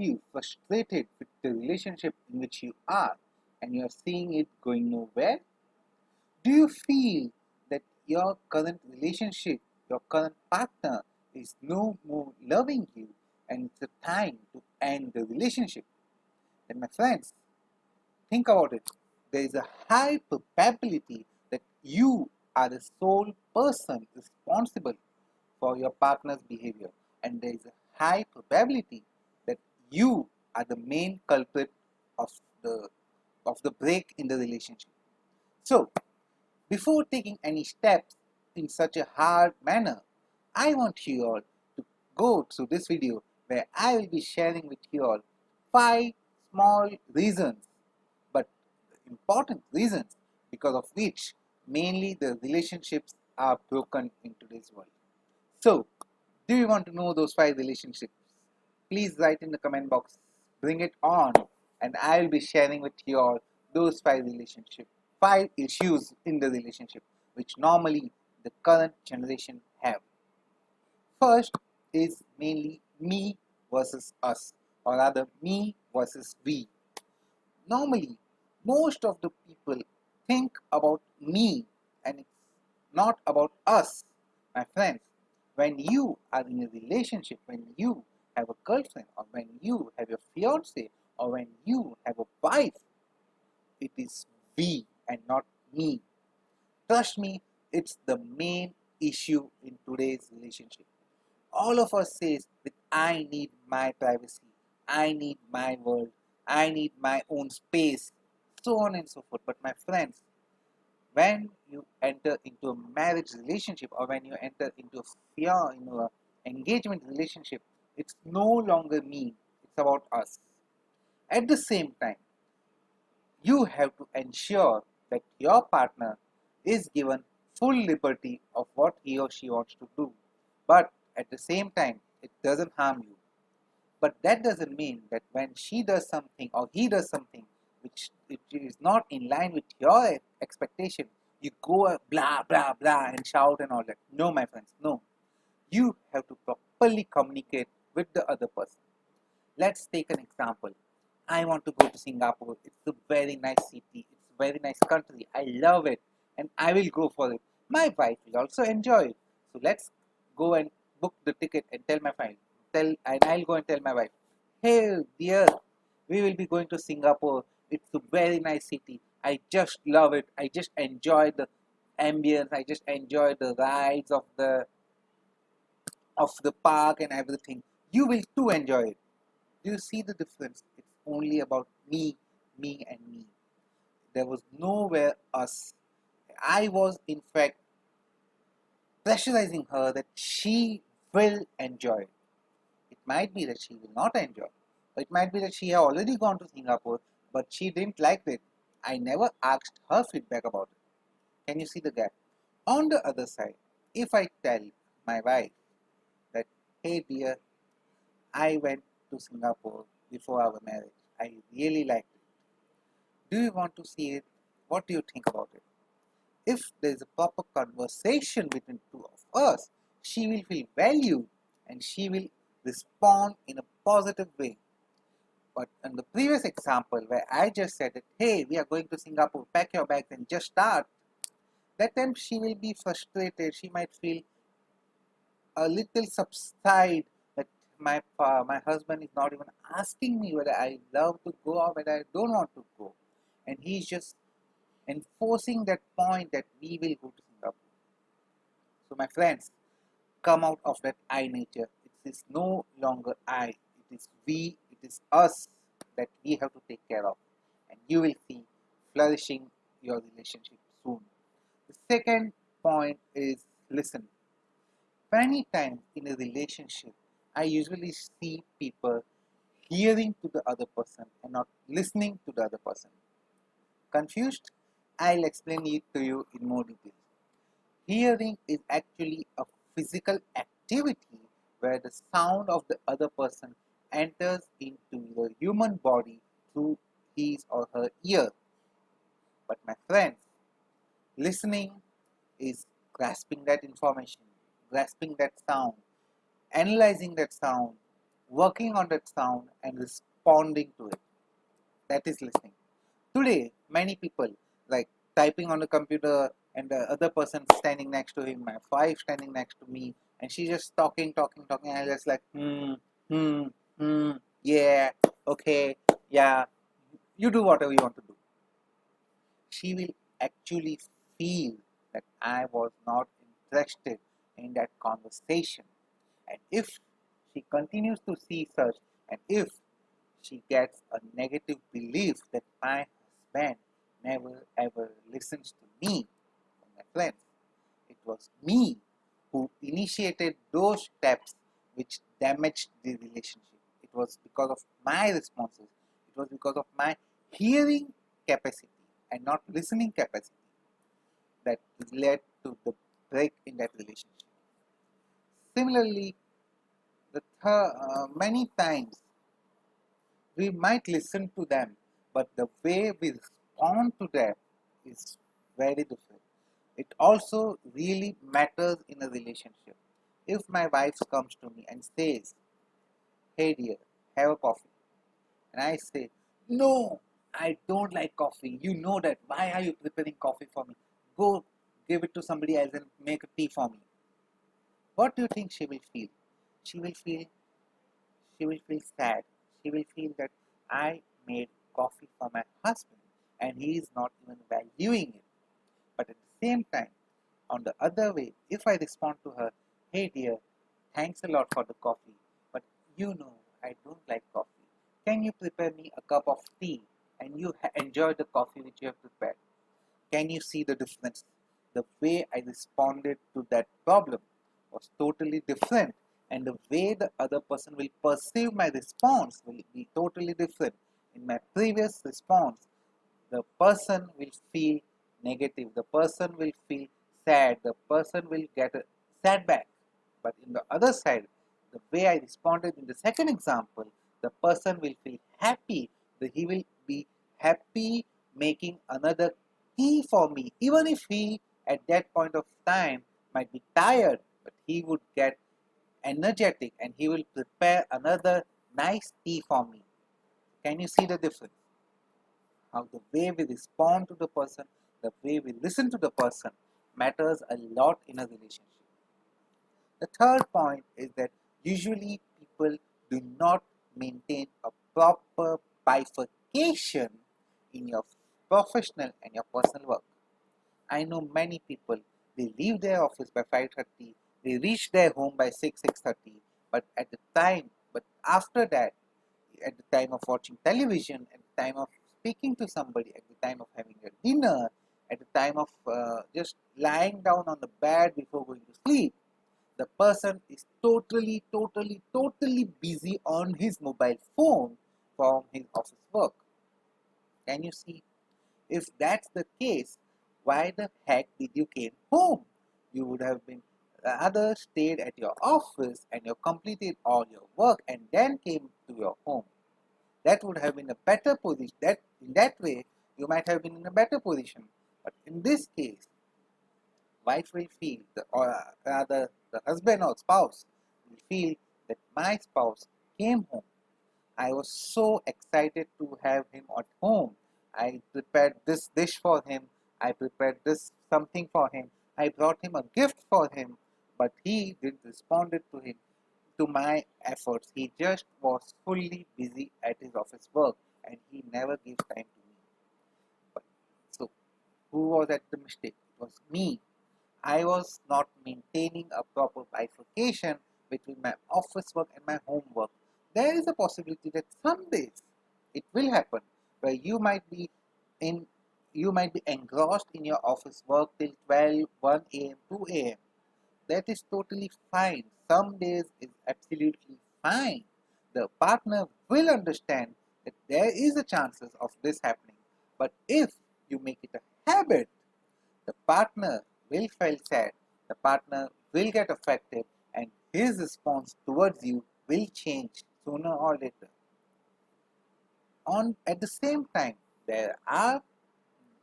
you frustrated with the relationship in which you are and you are seeing it going nowhere? Do you feel that your current relationship, your current partner is no more loving you and it's a time to end the relationship? Then, my friends, think about it. There is a high probability that you are the sole person responsible for your partner's behavior, and there is a high probability that you are the main culprit of the break in the relationship. So, before taking any steps in such a hard manner, I want you all to go through this video where I will be sharing with you all 5 small reasons, but important reasons, because of which mainly the relationships are broken in today's world. So, do you want to know those 5 relationships? Please write in the comment box, bring it on, and I will be sharing with you all those 5 relationships, 5 issues in the relationship which normally the current generation have. First is mainly me versus us, or rather me versus we. Normally, most of the people think about me and it's not about us, my friends. When you are in a relationship, when you have a girlfriend, or when you have a fiance, or when you have a wife, it is we and not me. Trust me, it's the main issue in today's relationship. All of us says that I need my privacy, I need my world, I need my own space, so on and so forth. But my friends, when you enter into a marriage relationship, or when you enter into a engagement relationship, it's no longer me, it's about us. At the same time, you have to ensure that your partner is given full liberty of what he or she wants to do, but at the same time it doesn't harm you. But that doesn't mean that when she does something or he does something which is not in line with your expectation, you go blah blah blah and shout and all that. No, my friends, no. You have to properly communicate with the other person. Let's take an example. I want to go to Singapore. It's a very nice city. It's a very nice country. I love it and I will go for it. My wife will also enjoy it. So let's go and book the ticket and tell my wife. I'll go and tell my wife, hey dear, we will be going to Singapore. It's a very nice city. I just love it. I just enjoy the ambience. I just enjoy the rides of the park and everything. You will too enjoy it. Do you see the difference? It's only about me, me, and me. There was nowhere us. I was, in fact, pressurizing her that she will enjoy it. It might be that she will not enjoy, or it might be that she had already gone to Singapore, but she didn't like it. I never asked her feedback about it. Can you see the gap? On the other side, if I tell my wife that, hey dear, I went to Singapore before our marriage, I really liked it. Do you want to see it? What do you think about it? If there is a proper conversation between two of us, she will feel valued and she will respond in a positive way. But in the previous example where I just said that, hey, we are going to Singapore, pack your bags and just start, that time she will be frustrated. She might feel a little subside that my husband is not even asking me whether I love to go or whether I don't want to go. And he's just enforcing that point that we will go to Singapore. So my friends, come out of that I nature. It is no longer I, it is we, it is us that we have to take care of. And you will see flourishing your relationship soon. The second point is listen. Many times in a relationship, I usually see people hearing to the other person and not listening to the other person. Confused? I'll explain it to you in more detail. Hearing is actually a physical activity where the sound of the other person enters into the human body through his or her ear. But my friends, listening is grasping that information, grasping that sound, analyzing that sound, working on that sound and responding to it. That is listening. Today, many people like typing on the computer and the other person standing next to him, my wife standing next to me, and she's just talking, and I just like, hmm, yeah, okay, yeah, you do whatever you want to do. She will actually feel that I was not interested in that conversation. And if she continues to see such, and if she gets a negative belief that my husband never ever listens to me and my friends, it was me who initiated those steps which damaged the relationship. It was because of my responses. It was because of my hearing capacity and not listening capacity that led to the break in that relationship. Similarly, many times we might listen to them, but the way we respond to them is very different. It also really matters in a relationship. If my wife comes to me and says, "Hey dear, have a coffee," and I say, "No, I don't like coffee. You know that. Why are you preparing coffee for me? Go give it to somebody else and make a tea for me." What do you think she will feel? She will feel she will feel sad. She will feel that I made coffee for my husband and he is not even valuing it. But at the same time, on the other way, if I respond to her, "Hey dear, thanks a lot for the coffee, but you know I don't like coffee. Can you prepare me a cup of tea and you enjoy the coffee which you have prepared?" Can you see the difference? The way I responded to that problem was totally different, and the way the other person will perceive my response will be totally different. In my previous response, the person will feel negative, the person will feel sad, the person will get a setback. But in the other side, the way I responded in the second example, the person will feel happy, that he will be happy making another tea for me, even if he at that point of time might be tired, but he would get energetic and he will prepare another nice tea for me. Can you see the difference? How the way we respond to the person, the way we listen to the person matters a lot in a relationship. The third point is that usually people do not maintain a proper bifurcation in your professional and your personal work. I know many people, they leave their office by 5:30, they reach their home by 6:30, but after that, at the time of watching television, at the time of speaking to somebody, at the time of having a dinner, at the time of just lying down on the bed before going to sleep, the person is totally busy on his mobile phone from his office work. Can you see? If that's the case, why the heck did you came home? You would have been rather stayed at your office and you completed all your work and then came to your home. That would have been a better position. That in that way, you might have been in a better position. But in this case, wife will feel, or rather, the husband or spouse will feel that my spouse came home. I was so excited to have him at home. I prepared this dish for him. I prepared this something for him. I brought him a gift for him, but he didn't respond to my efforts. He just was fully busy at his office work and he never gave time to me. But, so, who was at the mistake? It was me. I was not maintaining a proper bifurcation between my office work and my home work. There is a possibility that some days it will happen where in you might be engrossed in your office work till 12, 1 a.m., 2 a.m. That is totally fine. Some days is absolutely fine. The partner will understand that there is a chances of this happening. But if you make it a habit, the partner will feel sad, the partner will get affected, and his response towards you will change sooner or later. On at the same time, there are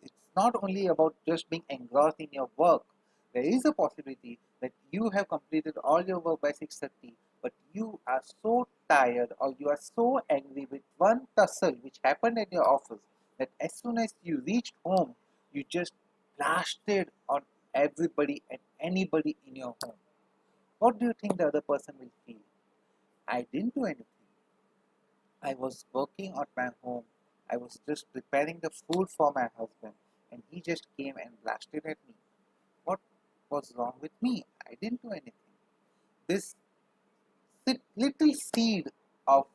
it's not only about just being engrossed in your work. There is a possibility that you have completed all your work by 6:30, but you are so tired or you are so angry with one tussle which happened at your office that as soon as you reached home, you just blasted on everybody and anybody in your home. What do you think the other person will feel? I didn't do anything. I was working at my home. I was just preparing the food for my husband, and he just came and blasted at me. What was wrong with me? I didn't do anything. This little seed of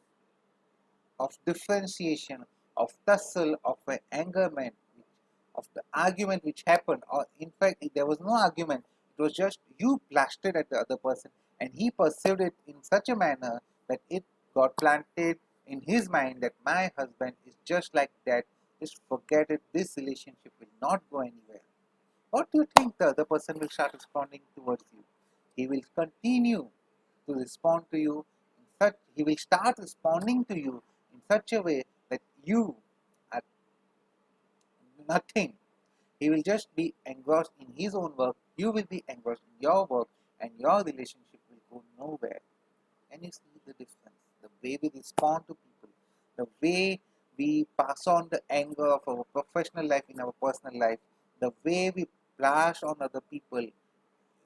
differentiation, of tussle, of an angerment, of the argument which happened, or in fact, there was no argument. It was just you blasted at the other person, and he perceived it in such a manner that it got planted in his mind that my husband is just like that. Just forget it. This relationship will not go anywhere. What do you think the other person will start responding towards you? He will continue to respond to you in such, he will start responding to you in such a way that you are nothing. He will just be engrossed in his own work, you will be engrossed in your work, and your relationship will go nowhere. And you see the difference, the way we respond to people, the way we pass on the anger of our professional life in our personal life, the way we blast on other people.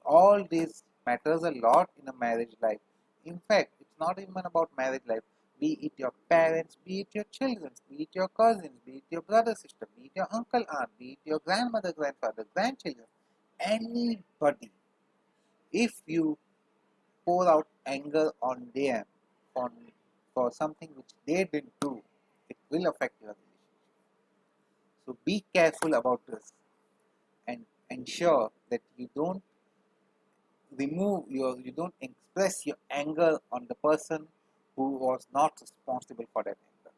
All this matters a lot in a marriage life. In fact, it's not even about marriage life. Be it your parents, be it your children, be it your cousins, be it your brother, sister, be it your uncle, aunt, be it your grandmother, grandfather, grandchildren, anybody. If you pour out anger on them for, something which they didn't do, it will affect your relationship. So be careful about this and ensure that you don't express your anger on the person who was not responsible for that anger.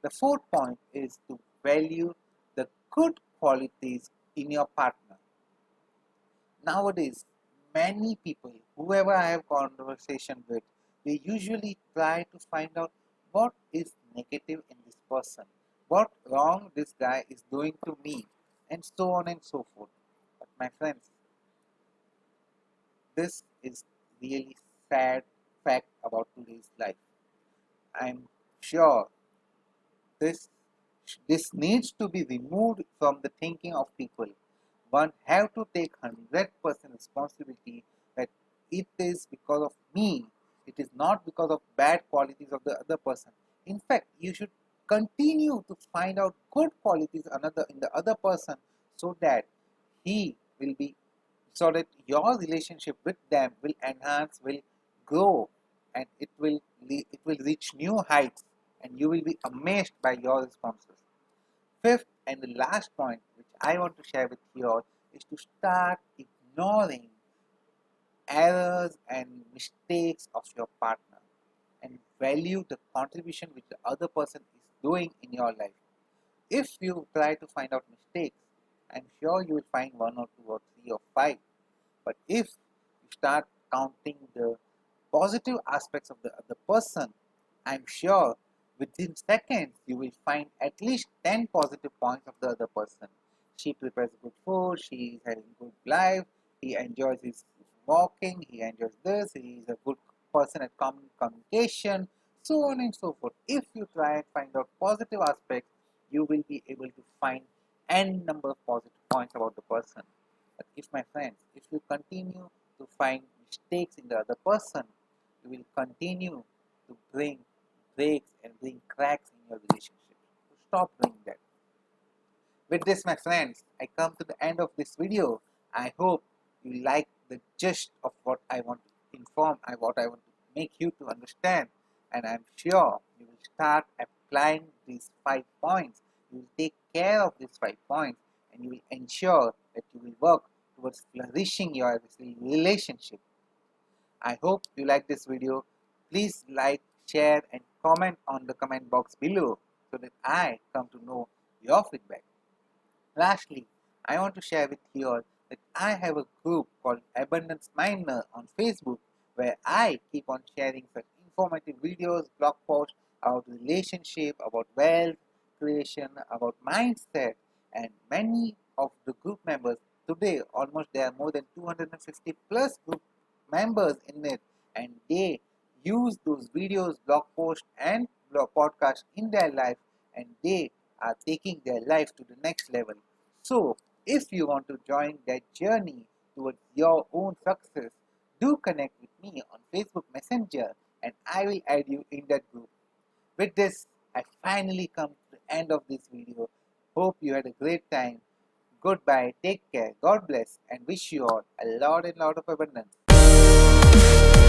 The fourth point is to value the good qualities in your partner. Nowadays, many people, whoever I have conversation with, they usually try to find out what is negative in this person, what wrong this guy is doing to me, and so on and so forth. But my friends, this is really sad fact about today's life. I'm sure this this needs to be removed from the thinking of people. One have to take 100% responsibility that it is because of me. It is not because of bad qualities of the other person. In fact, you should continue to find out good qualities another in the other person so that he will be so that your relationship with them will enhance, will grow, and it will reach new heights, and you will be amazed by your responses. Fifth and the last point, which I want to share with you all, is to start ignoring errors and mistakes of your partner and value the contribution which the other person is doing in your life. If you try to find out mistakes, I'm sure you will find one or two or three or five. But if you start counting the positive aspects of the other person, I'm sure within seconds you will find at least 10 positive points of the other person. She prepares good food, she is having good life, he enjoys his walking, he enjoys this, he is a good person at communication, so on and so forth. If you try and find out positive aspects, you will be able to find n number of positive points about the person. But if my friends, if you continue to find mistakes in the other person, you will continue to bring breaks and bring cracks in your relationship. So stop doing that. With this, my friends, I come to the end of this video. I hope you like the gist of what I want to inform and what I want to make you to understand. And I'm sure you will start applying these 5 points. You will take care of these 5 points and you will ensure that you will work towards flourishing your relationship. I hope you like this video. Please like, share and comment on the comment box below so that I come to know your feedback. Lastly, I want to share with you all that I have a group called Abundance Miner on Facebook where I keep on sharing such informative videos, blog posts about relationship, about wealth creation, about mindset, and many of the group members today almost there are more than 250 plus group members in it, and they use those videos, blog posts, and podcasts in their life, and they are taking their life to the next level. So, if you want to join that journey towards your own success, do connect with me on Facebook Messenger and I will add you in that group. With this, I finally come to the end of this video. Hope you had a great time. Goodbye, take care, God bless, and wish you all a lot and lot of abundance.